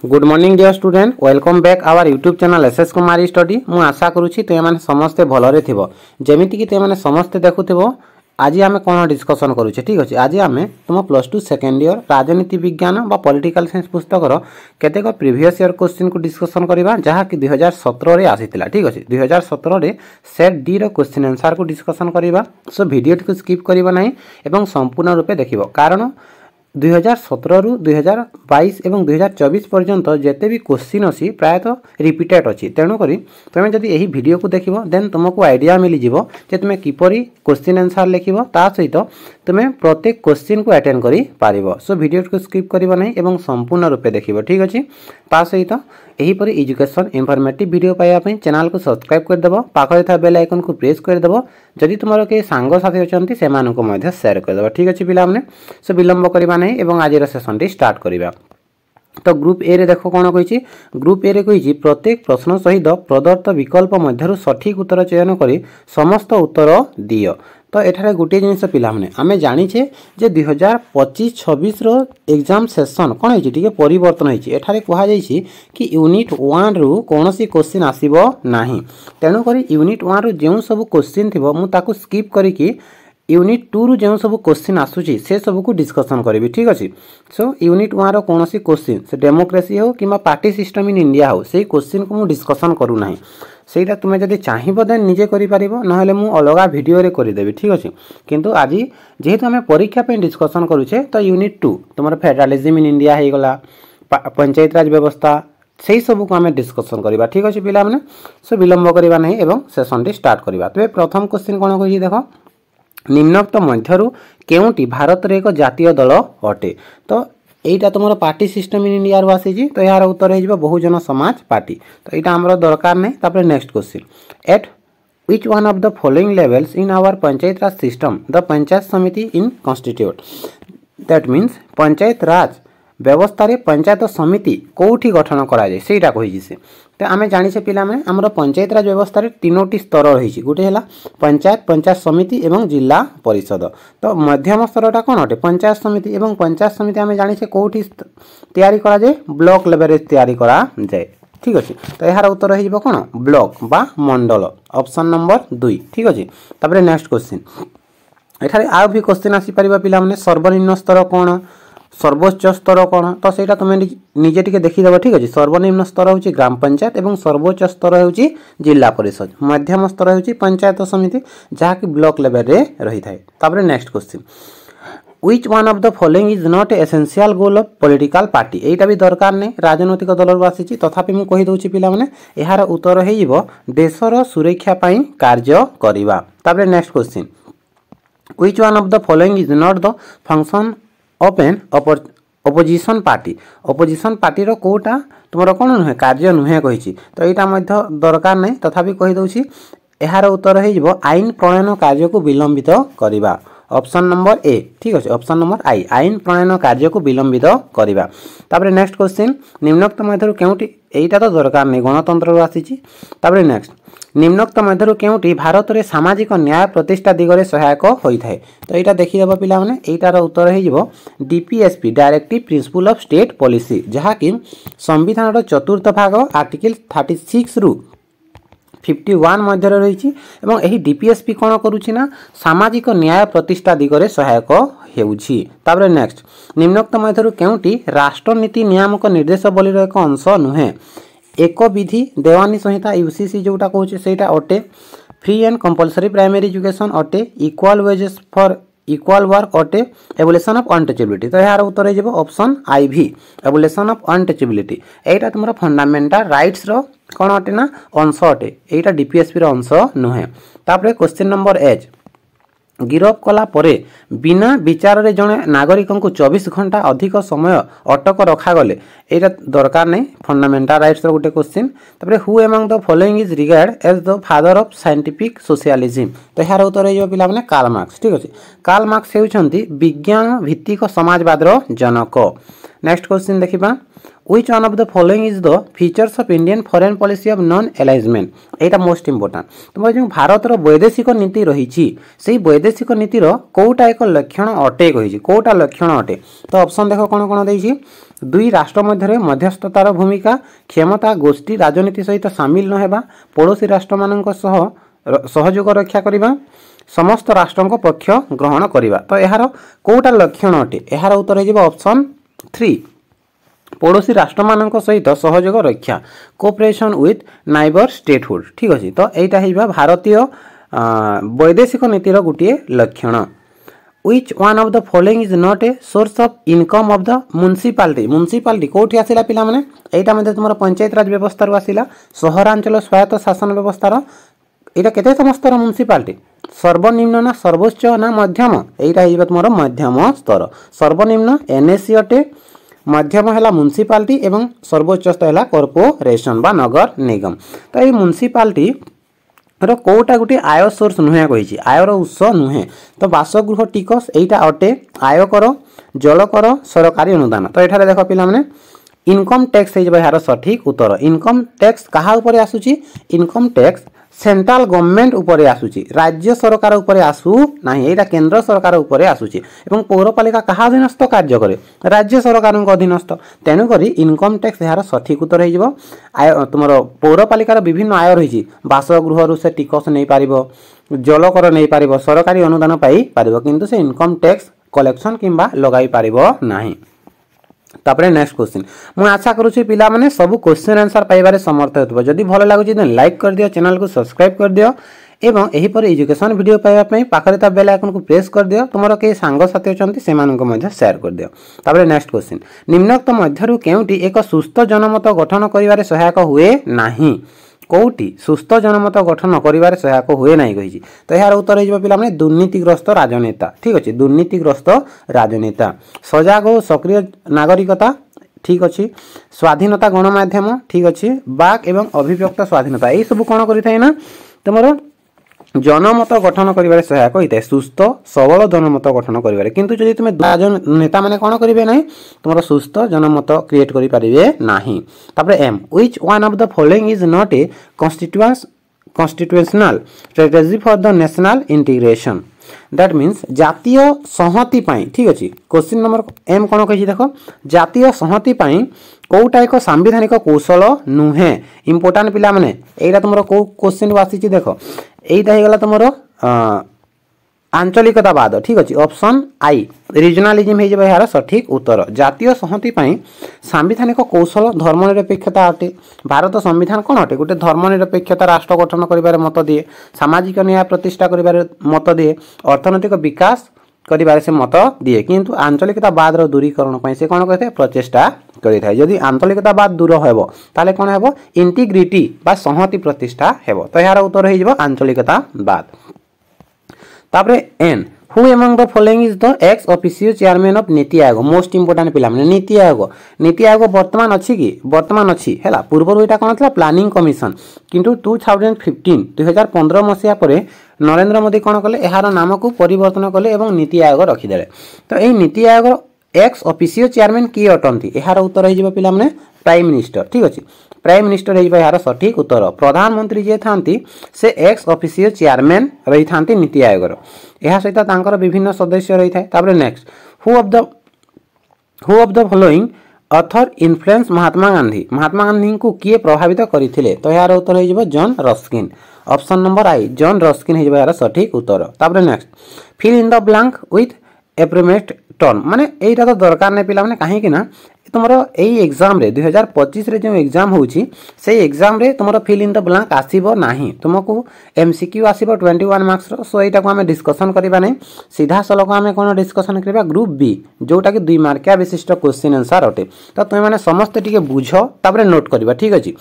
Good morning dear student, welcome back our YouTube channel SS Kumari study. मु आशा करुछि तुम मैंने समस्ते भलरे थिबो। जेमिति कि तुम मैंने समस्ते देखुथिबो। आज आम कौन डिस्कसन करुचे, ठीक अच्छे। आज आम तुम +2 सेकेंड ईयर राजनीति विज्ञान बा पॉलिटिकल साइंस पुस्तकर केतेक प्रीवियस ईयर क्वेश्चन को डिस्कसन करबा, जहा कि 2017 रे आसीतिला, ठीक अच्छे। 2017 रे सेट डी रो क्वेश्चन आंसर को डिस्कसन करबा। सो वीडियो को स्किप करबा नहीं एवं संपूर्ण रूपे देखिबो, कारण 2017 रु 2022 एवं 2024 पर्यंत जेते भी क्वेश्चन अच्छी प्रायतः रिपीटेड अच्छी। तेणुक तुम जब यही वीडियो को देख देन तुमको आइडिया मिल जाव जे तुम किपरि क्वेश्चन आंसर लिखिब, ता सहित तुम प्रत्येक क्वेश्चन को अटेंड करि पारिबो। सो वीडियो को स्किप करबा नहीं एवं संपूर्ण रूपे देखिब, ठीक अच्छे। ता सहित यही परि एजुकेशन इनफॉर्मेटिव वीडियो पाइबा चैनल को सब्सक्राइब कर देबो, पाखरे था बेल आइकन को प्रेस कर देबो। जदि तुमरो के सांग साथी अछंती से मानको मध्य शेयर कर देबो, ठीक अच्छे पिला माने। सो विलंब करबा नहीं एवं आज सेशन टी स्टार्ट करबा। तो ग्रुप ए रे देखो कौन कही। ग्रुप ए रे कही प्रत्येक प्रश्न सहित प्रदत्त विकल्प मध्य सठिक उत्तर चयन करी समस्त उत्तर दियो। तो एठारे गोटे जिनिस पिला माने आमे जानिछे जे 2025-26 रो एग्जाम सेशन कोन होइछि टिके परिवर्तन होइछि। एठारे कहा जाइछि कि यूनिट 1 रु कोनोसी क्वेश्चन आसीबो नाही। तेनु करी यूनिट 1 रु जेउ सब क्वेश्चन थिबो मु ताकू स्किप करिकि यूनिट 2 रु जो सब क्वेश्चन आसुची से सब को डिस्कसन करी, ठीक अच्छे। सो यूनिट 1 रो कोनोसी क्वेश्चन से डेमोक्रेसी हो कि पार्टी सिस्टम इन इंडिया हो से क्वेश्चन को मु डिस्कसन करू नाही। सेटा तुमे जदि चाहिबो देन निजे करि पारिबो, नहले मु अलगा वीडियो रे करि देबी, ठीक अच्छे। किंतु आज जेहेतु आमे परीक्षा पे डिस्कसन करूचे तो यूनिट 2 तुमर फेडरलिज्म इन इंडिया हे गला, पंचायत राज व्यवस्था से सब को आमे डिस्कसन करबा, ठीक अच्छे पिला माने। सो विलंब करबा नहीं एवं सेशन टी स्टार्ट करबा। तो प्रथम क्वेश्चन कोन कहि देखो, निम्नोक्त मध्यरु केउटी भारत रे एक जातीय दल अटे। तो एटा तुमरो पार्टी सिस्टम इन इंडिया रो आसी, तो यार उत्तर हे जिवो बहुजन समाज पार्टी। तो एटा हमरो दरकार नै। तापर next question, eight which one of the following levels in our panchayat raj system the panchayat samiti in constitute। that means panchayat राज व्यवस्था रे पंचायत समिति कोठी गठन करा जाय सेटा कहि से। तो आमे जानि से पिला माने हमरो पंचायत राज व्यवस्था रे तीनोटी स्तर रही। गोटे हला पंचायत, पंचायत समिति एवं जिला परिषद। तो मध्यम स्तरटा कोन अटे पंचायत समिति, एवं पंचायत समिति आमे जानि से कोठी तयारी करा जाय ब्लॉक लेवल रे तयारी करा जाय, ठीक अच्छे। तो यार उत्तर हे जिवो कोन ब्लॉक बा मंडल, ऑप्शन नंबर 2, ठीक अच्छे। तापर नेक्स्ट क्वेश्चन, एठारे आ भी क्वेश्चन आसी परिबा पिला माने सर्वनिम्न स्तर कोन, सर्वोच्च स्तर कौन। तो सहीटा तुम निजे टिके देखीदेव, ठीक अच्छे। सर्वनिम्न स्तर हूँ ग्राम पंचायत एवं सर्वोच्च स्तर हूँ जिला परिषद, मध्यम स्तर हूँ पंचायत समिति जहाँकि ब्लॉक लेवल रे रही थाए। तापर next question, which one of the following is not essential goal of political party। एटा भी दरकार नहीं, राजनैतिक दल रो आसी, तथापि मु कहि दउछि पिला माने एहार उत्तर हे जिवो देशर सुरक्षा पई कार्य करिवा। तापर next question, which one of the following is not the function of an opposition party। opposition party रो कोटा तुमरो कोन नुहे कार्य नुहे कहिछि। तो एटा मध्य दरकार नहीं, तथापि कहि दउछि एहार उत्तर हे जिवो आईन प्रणयन कार्य को विलंबित करिवा, ऑप्शन नंबर ए, ठीक अच्छे। ऑप्शन नंबर आई, आईन प्रणयन कार्य को विलंबित करिवा। तापर नेक्स्ट क्वेश्चन, निम्नोक्त मध्यरु केउटी एटा तो दरकार नहीं, गणतंत्र रो आसीछि। तापर नेक्स्ट, निम्नोक्त मध्यरु केउटी भारत रे सामाजिक न्याय प्रतिष्ठा दिगरे सहायक होई थाए। तो एटा देखि देबो पिला माने एटार उत्तर हे जिवो DPSP, directive principle of state policy, जहा कि संविधान रो चतुर्थ भाग आर्टिकल 36 रु 51 मध्य रही। एवं एही डीपीएसपी कौन करुछि ना सामाजिक न्याय प्रतिष्ठा दिगरे सहायक हेउछि। तापर नेक्स्ट, निम्नोक्त मध्यरु केउटी राष्ट्रनीति नियामक निर्देशावलीर एक अंश नुहे। एक विधि देवानी संहिता यूसीसी जोटा कहूँ सेटा अटे, free and compulsory primary education अटे, equal wages for equal work अटे, एबोलिशन ऑफ अनटचेबिलिटी। तो यार उत्तर हे जिवो ऑप्शन आई भी, एबोलिशन ऑफ अनटचेबिलिटी। एटा तुमरा फंडामेंटल राइट्स रो कौन अटे ना अंश अटे, एटा डीपीएसपी रो अंश नुहे। तापर क्वेश्चन नंबर एच, गिरफ कला परे बिना विचार रे जने नागरिक को 24 घंटा अधिक समय अटक रखा गले एटा दरकार नहीं, फंडामेंटल राइट्स रो गोटे क्वेश्चन। तापर who among the following is regard as the father of scientific socialism. तो यार उत्तर हे पिला माने कार्ल मार्क्स, ठीक अछि। कार्ल मार्क्स हेउछंती विज्ञान भित्तिक समाजवाद रो जनक। नेक्स्ट क्वेश्चन देखिबा which one of the following is the features of Indian foreign policy of non alignment Etah most important तुम जो भारत रो वैदेशिक नीति रही से वैदेशिक नीतिर कोटा एक लक्षण अटे कही कोटा लक्षण अटे तो ऑप्शन देखो कौन कौन देछि दुई राष्ट्र मध्य मध्यस्थतार भूमिका क्षमता गोष्ठी राजनीति सहित सामिल न हेबा पड़ोसी राष्ट्र मानक सह सहयोग रक्षा करिबा समस्त राष्ट्रों पक्ष ग्रहण करिबा तो यार कोटा लक्षण अटे यार उत्तर हो ऑप्शन 3 पड़ोसी राष्ट्र मानक सहित सहयोग रक्षा कोऑपरेशन विथ नाइबर स्टेटहुड ठीक अच्छे तो यहाँ है भारतीय वैदेशिक नीतिर गोटे लक्षण Which one of the following is not a source of income of the municipality municipality कोठी आसिला पिला माने एटा मध्ये तुमर पंचायत राज व्यवस्था रु आसिला सहरांचल स्वायत्त शासन व्यवस्था रो एटा केते समस्तर म्युनिसिपालिटी सर्वनिम्न ना सर्वोच्च ना मध्यम एटा हिबा तुमर मध्यम स्तर सर्वनिम्न एनएससी अटे मध्यम है म्युनिसिपालिटी एवं सर्वोच्च स्तर है कॉर्पोरेशन बा नगर निगम तो ये म्युनिसिपालिटी रो कोटा गोटे आय सोर्स नुहे कही आयर उत्स नुहे तो बासगृह टिकस एटा अटे आयकर जलकर सरकारी अनुदान तो ये देख पिला माने इनकम टैक्स है यार सठिक उत्तर इनकम टैक्स कहा ऊपर आसुची इनकम टैक्स सेंट्रल गवर्नमेंट ऊपर आसुची राज्य सरकार ऊपर आसु नाही एटा केंद्र सरकार ऊपर आसुची एवं पौरपालिका कहा अधीनस्थ कार्य करे राज्य सरकार अधीनस्थ तेणु करी इनकम टैक्स यार सठिक उत्तर हो आय तुमर पौरपालिकार विभिन्न आय रही बासगृह रु से टिकस नहीं पारिबो जलकर नहीं पारिबो सरकारी अनुदान पाई पारिबो किंतु से इनकम टैक्स कलेक्शन किंबा लगाई पारिबो नाही तापरे नेक्स्ट क्वेश्चन मु आशा करूची पिला माने सब क्वेश्चन आंसर पाइबारे समर्थ होतबो जदि भलो लागुची देन लाइक कर दियो चैनल को सब्सक्राइब कर दियो एवं एही पर एजुकेशन वीडियो पाइबा पई पाखरे ता बेल आइकन को प्रेस कर दियो तुमरो के सांग साथी अछंती से मानन को मध्ये शेयर कर दियो तापरे नेक्स्ट क्वेश्चन निम्नोक्त मध्यरु केउटी एक सुस्थ जनमत गठन करिवारे सहायक हुए नाही कोटी सुस्थ जनमत गठन करिवारे सहायक हुए नाही कहिछि तो यार उत्तर हे पिला माने दुर्नीतिग्रस्त राजनेता ठीक अछि दुर्नीतिग्रस्त राजनेता सजाग और सक्रिय नागरिकता ठीक अछि स्वाधीनता गणमाध्यम ठीक अछि बाक एवं अभिव्यक्त स्वाधीनता ए सब कोन करि थाए ना तमरो जनमत गठन करिवारे सहायक होइते सुस्थ सबल जनमत गठन करिवारे किंतु जदि तुमे नेता माने कोन करिवे नाही तुमरो सुस्थ जनमत क्रिएट करि परिबे नाही तापरे M which one of the following is not a constitutional strategy for the national integration that means जातीय संहति पाई ठीक अछि क्वेश्चन नंबर एम कोन कहि देखो जातीय संहति पाई कोटा एक संवैधानिक कौशल नुहे इंपोर्टेंट पिला माने एटा तुमरो को क्वेश्चन वासी छी देखो एटा हे गला तुमरो आंचलिकतावाद ठीक अछि ऑप्शन आई रीजनलिज्म हे जबे यार सठिक उत्तर जातीय संहति पाई संवैधानिक कौशल धर्मनिरपेक्षता अटे भारत संविधान कोन अटे गोटे धर्मनिरपेक्षता राष्ट्र गठन करिबारे मत दिए सामाजिक न्याय प्रतिष्ठा करिबारे मत दिए अर्थनैतिक विकास करिबारे से मत दिए किंतु आंचलिकतावाद रो दूरीकरण पई से कोन कहते प्रचेष्टा करि थाय यदि आंचलिकतावाद दूर हेबो ताले कोन हेबो इंटीग्रिटी बा संहति प्रतिष्ठा हेबो तो यार उत्तर हे जबो आंचलिकतावाद तापरे N who among the following is the ex officio chairman of NITI Aayog most important पिला माने नीति आयोग वर्तमान अछि कि वर्तमान अछि हैला पूर्व एटा कोन थला प्लानिंग कमिशन किंतु 2015 मसिया परे नरेंद्र मोदी कोन कले एहार नाम को परिवर्तन कले एवं नीति आयोग रखि देले तो एई NITI Aayog x officio chairman की अटंती एहार उत्तर हे जिवो पिला माने प्राइम मिनिस्टर ठीक अछि प्राइम मिनिस्टर हे यार सठिक उत्तर प्रधानमंत्री जे थांती से एक्स ऑफिशियो चेयरमैन रही थांती नीति आयोग रो एहा सहित तांकर विभिन्न सदस्य रही थाए तापर next who of the following author influence Mahatma Gandhi को किए प्रभावित करथिले तो यार उत्तर हे जिवो John Ruskin option number I John Ruskin हे जिवो यार सठिक उत्तर तापर next fill in the blank with appropriate term माने एटा तो दरकार नै पिला माने काहे कि ना तुमरो एई एग्जाम रे 2025 रे जो एग्जाम होउची से एग्जाम रे तुमरो फिल इन द ब्लैंक आसीबो नाही तुमको एमसीक्यू आसीबो 21 मार्क्स रो सो एटा को हमें डिस्कशन करबा नै सीधा सलक हमें कोन डिस्कशन करबा ग्रुप बी जोटा कि 2 मार्किया विशिष्ट क्वेश्चन आंसर अटे तो तुम माने समस्त टिके बुझो तापर नोट करबा ठीक अछि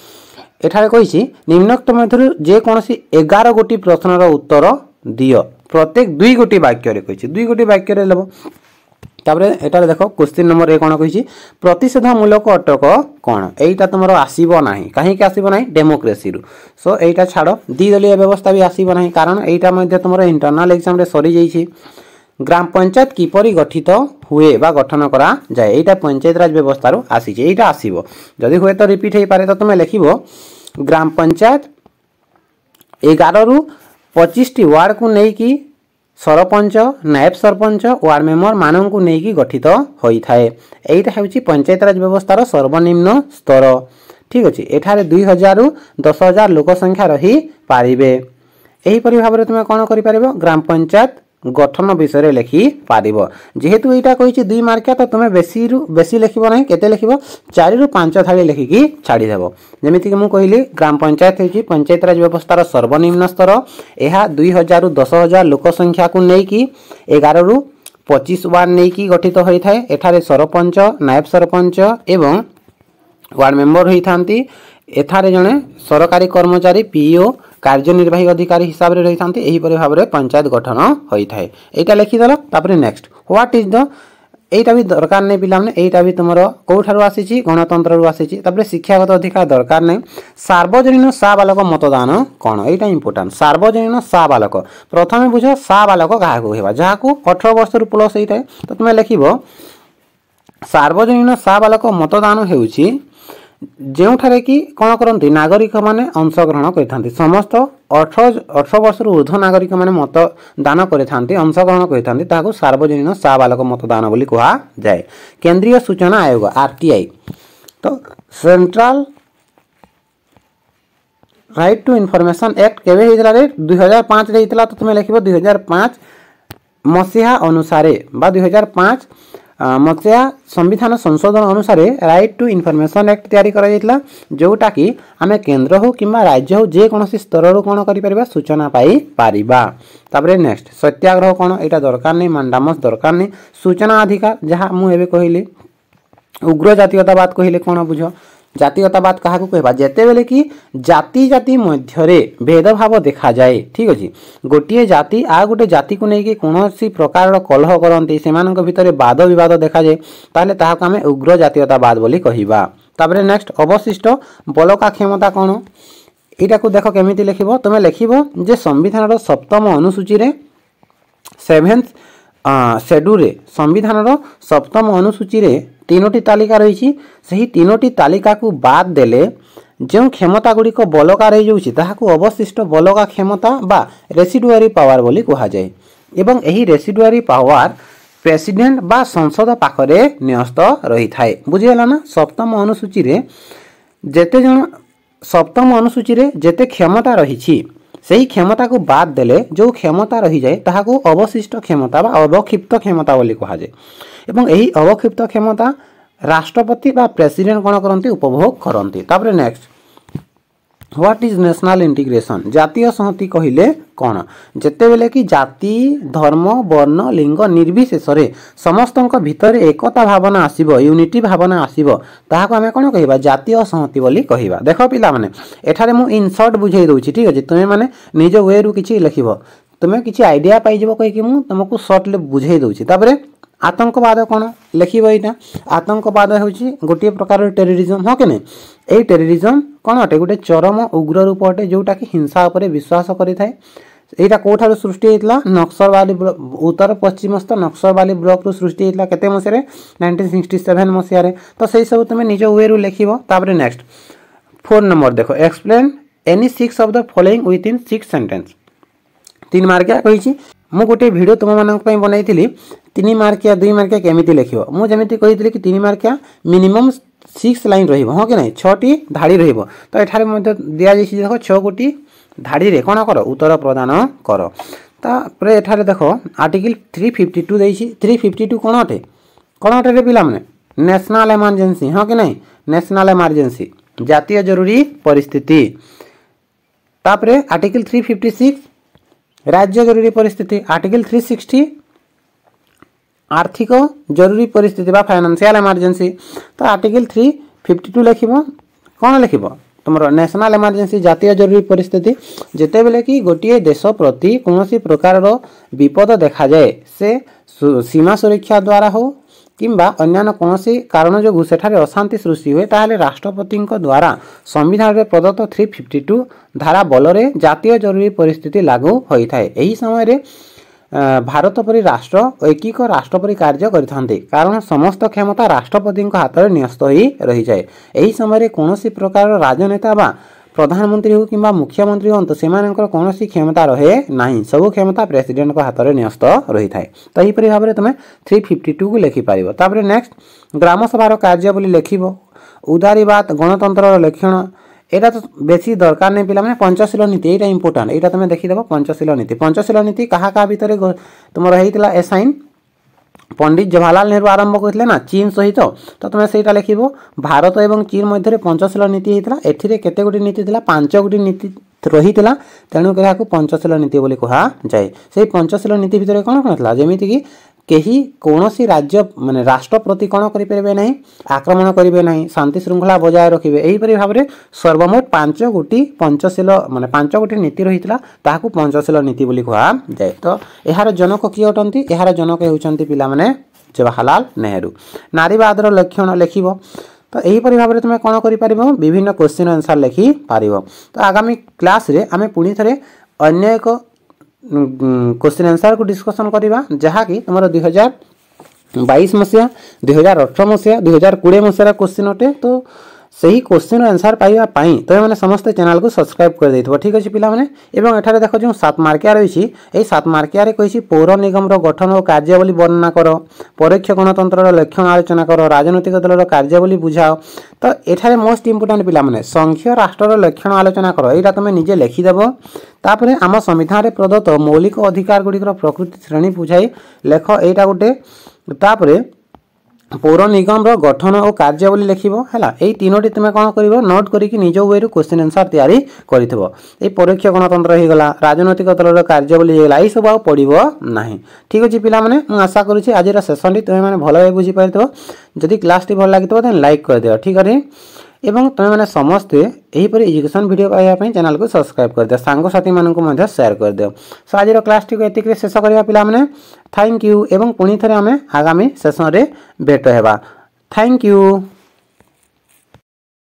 एठारे कहिछि निम्नोक्त मध्यरु जे कोनसी 11 गोटी प्रश्नर उत्तर दियो प्रत्येक 2 गोटी वाक्य रे कहिछि 2 गोटी वाक्य रे लेबो तापर एटारे देखो क्वेश्चन नंबर ए कोन कहिछि प्रतिषेधमूलक अटक कोन एटा तुमरो आसीबो नाही काहे कि आसीबो नाही डेमोक्रेसी रु सो एटा छाडो द्विदलीय व्यवस्था भी आसीबो नाही कारण एटा मध्ये तुमरो इंटरनल एग्जाम रे सरी जाईछि ग्राम पंचायत किपरि गठित हुए बा गठन करा जाए एटा पंचायत राज व्यवस्था रो आसीजे एटा आसीबो जदि हुए तो रिपीट हे पारे तो तुमे लिखिबो ग्राम पंचायत 11 रु 25 टी वार्ड को नै कि सरपंच नायब सरपंच वार्ड मेंबर मानन को नै कि गठित होई थाए एटा हेउची पंचायत राज व्यवस्था रो सर्वनिम्न स्तर ठीक अछि एठारे 2000 रु 10000 लोक संख्या रही पारिबे एही परि भाबरे तुमे कोन करि पारिबो ग्राम पंचायत गठन विषय लिखि पारिबो जेहेतु एटा कहिछि 2 मार्किया तो तुमे बेसी रु बेसी लिखिबो नै केते लिखिबो 4 रु 5 थाली लिखिकी छाडी देबो जेमिति कि मु कहिली ग्राम पंचायत हेछि पंचायत राज व्यवस्था रो सर्वनिम्न स्तर एहा 2000 रु 10000 लोक संख्या को नै कि 11 रु 25 वार्ड नै कि गठित होई थाए एठारे सरपंच नायब सरपंच एवं वार्ड मेंबर होई थांती एठारे जने सरकारी कर्मचारी पीओ कार्यनिर्वाही अधिकारी हिसाब रे रही थांती एही परि भाबरे पंचायत गठन होई थाए एटा लिखि दला तापरे नेक्स्ट व्हाट इज द एटा भी दरकार नै पिला माने एटा भी तुमरो कोठारु आसीची गणतंत्र रु आसीची तापरे शिक्षागत अधिकार दरकार नै सार्वजनीन साबालक मतदान कोन एटा इंपोर्टेंट सार्वजनीन साबालक प्रथमे बुझो साबालक काहा को हेबा जहा को 18 वर्ष रु प्लस एटा तो तुमे लिखिबो सार्वजनीन साबालक मतदान हेउची जेउठारे कि कोन करंती नागरिक माने अंशग्रहण करिथांती समस्त 18 वर्ष रु ऊर्ध्व नागरिक माने मतदान करिथांती अंशग्रहण करिथांती ताको सार्वजनीन साबालक मतदान बोली कहा जाय केंद्रीय सूचना आयोग आरटीआई तो central right to information act केबे हितला रे 2005 रे हितला तो तुमे लिखिबो 2005 मसिहा अनुसारे बा 2005 मसिहा संविधान संशोधन अनुसार राइट टू इन्फॉर्मेशन एक्ट तैयारी करा जायतला जोटा कि आमे केंद्र हो किंबा राज्य हो जे कोनोसी स्तर रो कोन करि परबा सूचना पाई पारिबा तापरे नेक्स्ट सत्याग्रह कोन एटा दरकार नै मंडामस दरकार नै सूचना अधिकार जहा मु एबे कहिली उग्र जातीयतावाद कहिले कोन बुझो जातीयतावाद कहा को कहबा जेते बेले कि जाति जाति मध्य रे भेदभाव देखा जाए ठीक अछि गोटिए जाति आ गोटे जाति को नै कि कोनोसी प्रकार रो कलह करंती सेमानक भितरे वाद विवाद देखा जाए ताले ताहा को हमें उग्र जातीयतावाद बोली कहिबा तापरे नेक्स्ट अवशिष्ट बलका क्षमता कोन एटा को देखो केमिति लिखिबो तमे लिखिबो जे संविधान रो सप्तम अनुसूची रे 7th शेड्यूल रे संविधान रो सप्तम अनुसूची रे तीनोटी तालिका रही सही तीनोटी तालिका को बाद देले जो क्षमता गुड़ी को बलका रही जाउछि ताहाकू अवशिष्ट बलका क्षमता बा रेसिडुआरी पावर बोली कहा जाए एवं एही रेसिडुआरी पावर प्रेसिडेंट बा संसद पाखरे न्यस्त रही थाए बुझियला ना सप्तम अनुसूची रे जेते जण सप्तम अनुसूची रे जेते क्षमता रही सही क्षमता को बाद देले जो क्षमता रही जाए ताहाकू अवशिष्ट क्षमता बा अवक्षिप्त क्षमता बोली कहा जाए एवं एही अवक्षिप्त क्षमता राष्ट्रपति बा प्रेसिडेंट कोन करंती उपभोग करंती तापरे next what is national integration जातीय संहति कहिले कोन जेते बेले कि जाति धर्म वर्ण लिंग निर्विशेष रे समस्तक भितर एकता भावना आसीबो यूनिटी भावना आसीबो ताहाको हमें कोन कहिबा जातीय संहति बोली कहिबा देखो पिला माने एठारे मु इन शॉर्ट बुझाई दउची ठीक अछि तुमे माने निज वे रु किछि लिखिबो तुमे किछि आईडिया पाइ जबो कहि कि मु तुमको शॉर्ट ले बुझाई दउची तापरे आतंकवाद कोन लिखिबो एटा आतंकवाद होची गोटे प्रकार टेररिज्म हो के नै ए टेररिज्म कोन अटे गोटे चरम उग्र रूप अटे जोटा कि हिंसा उपरे विश्वास करि थाए एटा कोठार सृष्टि हेतला नक्सलवादी उत्तर पश्चिमस्थ नक्सलवादी ब्लॉक रु सृष्टि हेतला केते मसेरे 1967 मसिया रे तो सेही सब तुमे निज वे रु लिखिबो तापरे नेक्स्ट 4 नंबर देखो explain any 6 of the following with in 6 sentence 3 मार्किया कहिछि मु गोटे वीडियो तुम मानक पई बनाइथिली 3 मार्किया 2 मार्किया केमिति लिखिबो मु जेमिति कहिथिली कि 3 मार्किया मिनिमम 6 लाइन रहिबो हो के नै 6 टी धाड़ी रहिबो तो एठारे मध्ये दिया जैछि देखो 6 गोटी धाड़ी रे कोन करो उत्तर प्रदान करो तापरे एठारे देखो आर्टिकल 352 दैछि 352 कोन अटे रे पिला माने नेशनल इमरजेंसी हो के नै नेशनल इमरजेंसी जातीय जरूरी परिस्थिति तापरे आर्टिकल 356 राज्य जरूरी परिस्थिति आर्टिकल 360 आर्थिक जरूरी परिस्थिति बा फाइनेंशियल इमरजेंसी तो आर्टिकल 352 लिखिबो कोन लिखिबो तुमरो नेशनल इमरजेंसी जातीय जरूरी परिस्थिति जेते बेले कि गोटिए देश प्रति कोनोसी प्रकार रो विपद देखा जाए से सीमा सुरक्षा द्वारा हो किंबा अन्य कोनोसी कारण जो सेठारे अशांति सृष्टि हुए ताहले राष्ट्रपति द्वारा संविधान रे प्रदत्त 352 धारा बल रे जातीय जरूरी परिस्थिति लागू होई थाए एही समय रे भारत परि राष्ट्र ऐकिक राष्ट्र परि कार्य करिथांती कारण समस्त क्षमता राष्ट्रपति हाथ में न्यस्त हो रही जाए। एही समय कौन प्रकार राजनेता बा प्रधानमंत्री हो कि मुख्यमंत्री हूँ से कौन क्षमता रहे ना सब क्षमता प्रेसिडेंट हाथ में न्यस्त रही है। तो यहीपरि भाव में तुम 352 को लिखिपर। तापर नेक्स्ट ग्राम सभार कार्य बोली लिख उदारीवाद गणतंत्र लक्षण एटा तो बेसी दरकार नहीं पिला माने पंचशील नीति एटा इंपोर्टेंट एटा तुम देखिदेव। पंचशील नीति कहा भितर तुम रहीतिला एसाइन पंडित जवाहरलाल नेहरू आरंभ करथिले ना चीन सहित तो तुम सेटा लिख भारत एवं चीन मध्य पंचशील नीति होता एथिरे केते गोटी नीति थिला 5 गोटी नीति रही तेणुक पंचशील नीति बोली कहा जाए। से पंचशील नीति भितर कौन कौन था जमीती कि केही कौनसी राज्य माने राष्ट्र प्रति कौन करें ना आक्रमण करेंगे ना शांति श्रृंखला बजाय रखिए यहीपरि भाव में सर्वमोट 5 गोटी पंचशील माने 5 गोटी नीति रही ताकू पंचशील नीति बोली कहा जाए। तो यार जनक किए अटंती यार जनक होउचंती पिला माने जवाहरलाल नेहरू। नारीवादर लक्षण लिख तो यहीपरि भाव में तुम कौन कर विभिन्न क्वेश्चन आंसर लिखि पार। तो आगामी क्लास रे आमे पुणी थे अन्य एक क्वेश्चन आंसर को डिस्कसन करवा जहाँकि तुम 2022 मसीहा 2018 मसीहा 2020 मसीहार क्वेश्चन अटे। तो सही क्वेश्चन आंसर पाइबापी तुम मैंने समस्ते चैनल को सब्सक्राइब कर देथिबो ठीक अच्छे पिलाने। एवं एठारे देख जो 7 मार्किया रही 7 मार्किया कही पौर निगम गठन और कार्यावली वर्णना कर परोक्ष गणतंत्र लक्षण आलोचना कर राजनैतिक दल कार्यावली बुझाओ। तो एठारे मोस्ट इंपोर्टेंट पिलाने संघीय राष्ट्र लक्षण आलोचना कर यहाँ तुम निजे लिखिदेव। तापर आम संविधान में प्रदत्त मौलिक अधिकार गुड़िकर प्रकृति श्रेणी बुझाई लेख यहाँ गोटे। तापर पौर निगम गठन और कार्यावली लिख है यही तीनोटी तुम कौन कर नोट करके निज वे क्वेश्चन आंसर तैयारी कर परोक्ष गणतंत्र होगा राजनैतिक दल कार्यावली होगा यही सब पड़ो ना। ठीक अच्छे पिलाने आशा करुँच आज सेसन तुम मैंने भल भाव बुझीपार जदि क्लास टी भल लगी तो लाइक कर दियो ठीक है। एवं तुम मैंने समस्ते यहीपरि एजुकेशन वीडियो पाइबा चैनल को सब्सक्राइब कर दियो सांगसाथी मानक शेयर कर दियो। सो आज क्लास टी को एतिक शेष करवा पिलाने थैंक यू एवं पुणी थे आमे आगामी सेशन रे भेट हेबा। Thank you.